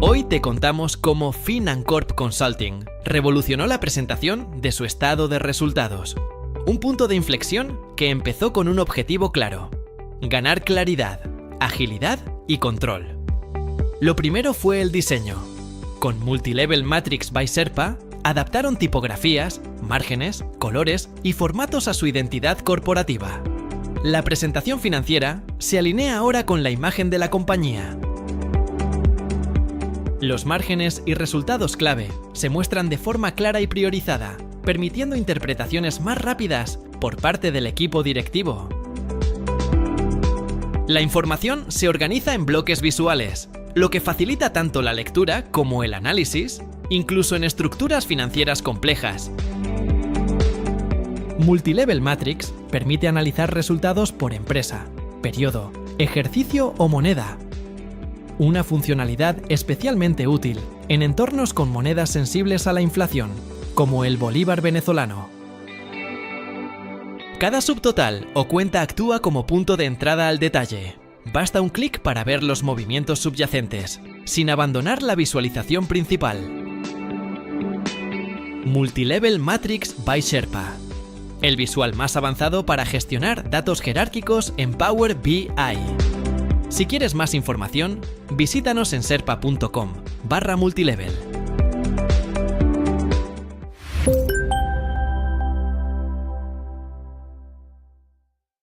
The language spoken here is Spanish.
Hoy te contamos cómo Financorp Consulting revolucionó la presentación de su estado de resultados. Un punto de inflexión que empezó con un objetivo claro: ganar claridad, agilidad y control. Lo primero fue el diseño. Con Multilevel Matrix by Sherpa, adaptaron tipografías, márgenes, colores y formatos a su identidad corporativa. La presentación financiera se alinea ahora con la imagen de la compañía. Los márgenes y resultados clave se muestran de forma clara y priorizada, permitiendo interpretaciones más rápidas por parte del equipo directivo. La información se organiza en bloques visuales, lo que facilita tanto la lectura como el análisis, incluso en estructuras financieras complejas. Multilevel Matrix permite analizar resultados por empresa, periodo, ejercicio o moneda. Una funcionalidad especialmente útil en entornos con monedas sensibles a la inflación, como el bolívar venezolano. Cada subtotal o cuenta actúa como punto de entrada al detalle. Basta un clic para ver los movimientos subyacentes, sin abandonar la visualización principal. Multilevel Matrix by Sherpa. El visual más avanzado para gestionar datos jerárquicos en Power BI. Si quieres más información, visítanos en sherpa.com/multilevel.